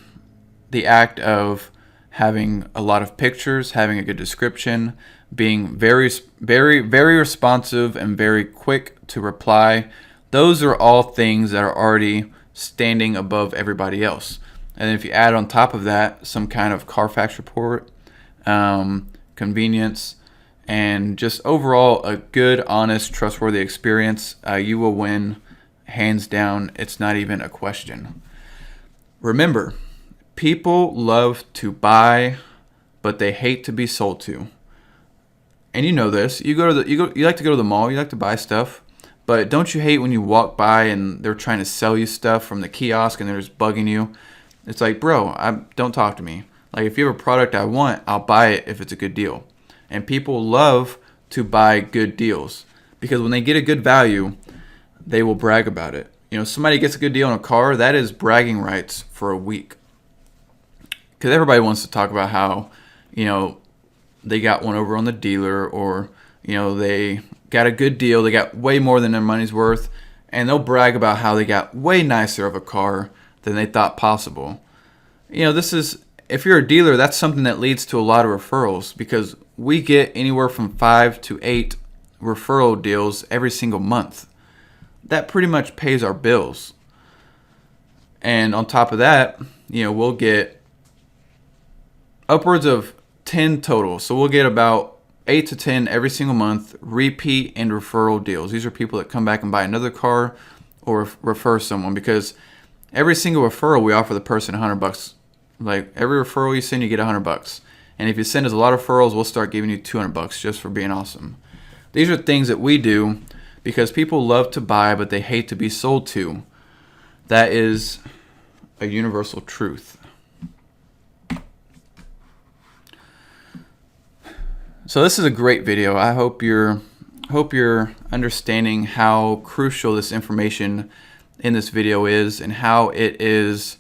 the act of having a lot of pictures, having a good description, being very, very, very responsive and very quick to reply. Those are all things that are already standing above everybody else. And if you add on top of that some kind of Carfax report, convenience, and just overall a good, honest, trustworthy experience, you will win hands down. It's not even a question. Remember, people love to buy, but they hate to be sold to. And you know this. You like to go to the mall. You like to buy stuff, but don't you hate when you walk by and they're trying to sell you stuff from the kiosk and they're just bugging you? It's like, bro, don't talk to me. Like, if you have a product I want, I'll buy it if it's a good deal. And people love to buy good deals, because when they get a good value, they will brag about it. Somebody gets a good deal on a car, that is bragging rights for a week. Because everybody wants to talk about how, they got one over on the dealer, or, they got a good deal, they got way more than their money's worth, and they'll brag about how they got way nicer of a car than they thought possible. If you're a dealer, that's something that leads to a lot of referrals, because we get anywhere from 5 to 8 referral deals every single month. That pretty much pays our bills. And on top of that, we'll get upwards of 10 total. So we'll get about 8 to 10 every single month, repeat and referral deals. These are people that come back and buy another car or refer someone, because every single referral we offer the person $100. Like, every referral you send, you get $100. And if you send us a lot of referrals, we'll start giving you $200 just for being awesome. These are things that we do because people love to buy, but they hate to be sold to. That is a universal truth. So this is a great video. I hope you're understanding how crucial this information in this video is and how it is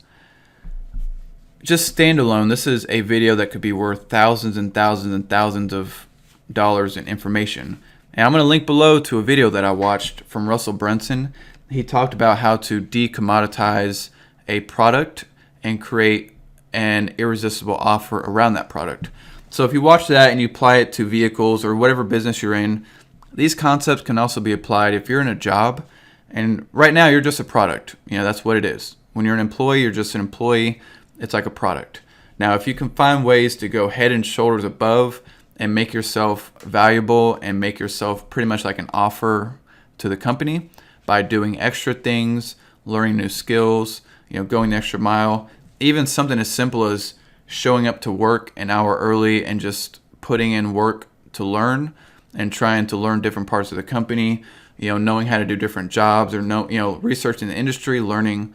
just standalone. This is a video that could be worth thousands and thousands and thousands of dollars in information. And I'm going to link below to a video that I watched from Russell Brunson. He talked about how to decommoditize a product and create an irresistible offer around that product. So if you watch that and you apply it to vehicles or whatever business you're in, these concepts can also be applied if you're in a job. And right now you're just a product. That's what it is. When you're an employee, you're just an employee. It's like a product. Now, if you can find ways to go head and shoulders above and make yourself valuable and make yourself pretty much like an offer to the company by doing extra things, learning new skills, going the extra mile, even something as simple as showing up to work an hour early and just putting in work to learn and trying to learn different parts of the company, knowing how to do different jobs or researching the industry, learning.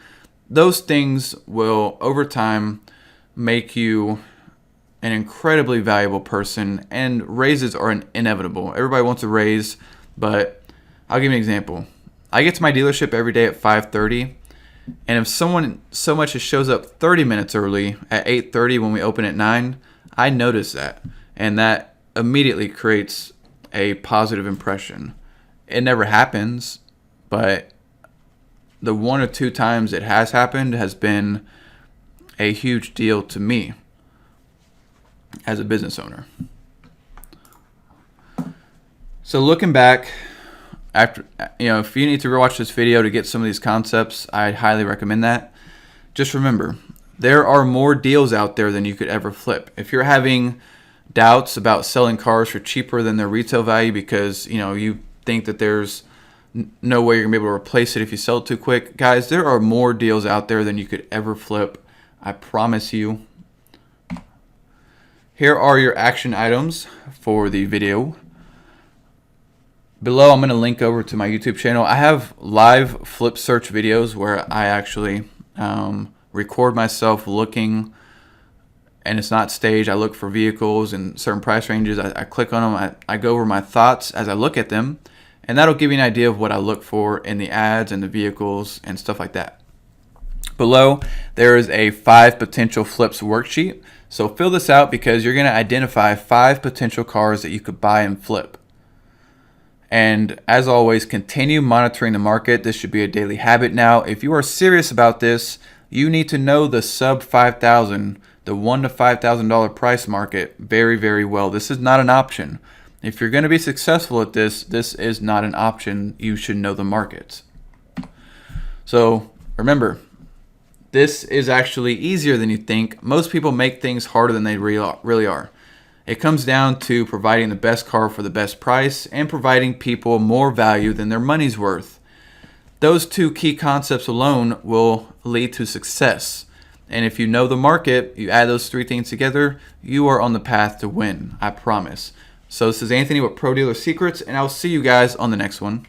Those things will over time make you an incredibly valuable person, and raises are inevitable. Everybody wants a raise, but I'll give you an example. I get to my dealership every day at 5:30. And if someone so much as shows up 30 minutes early at 8:30 when we open at 9, I notice that. And that immediately creates a positive impression. It never happens, but the one or two times it has happened has been a huge deal to me as a business owner. So looking back, after if you need to rewatch this video to get some of these concepts, I'd highly recommend that. Just remember, there are more deals out there than you could ever flip. If you're having doubts about selling cars for cheaper than their retail value because you think that there's no way you're gonna be able to replace it if you sell it too quick, guys, there are more deals out there than you could ever flip. I promise you. Here are your action items for the video. Below, I'm going to link over to my YouTube channel. I have live flip search videos where I actually record myself looking, and it's not staged. I look for vehicles in certain price ranges. I click on them. I go over my thoughts as I look at them, and that'll give you an idea of what I look for in the ads and the vehicles and stuff like that. Below, there is a 5 potential flips worksheet. So fill this out because you're going to identify 5 potential cars that you could buy and flip. And as always, continue monitoring the market. This should be a daily habit now. If you are serious about this, you need to know the sub $5,000, the $1,000 to $5,000 price market very, very well. This is not an option. If you're going to be successful at this, this is not an option. You should know the markets. So remember, this is actually easier than you think. Most people make things harder than they really are. It comes down to providing the best car for the best price and providing people more value than their money's worth. Those two key concepts alone will lead to success. And if you know the market, you add those 3 things together, you are on the path to win, I promise. So this is Anthony with Pro Dealer Secrets, and I'll see you guys on the next one.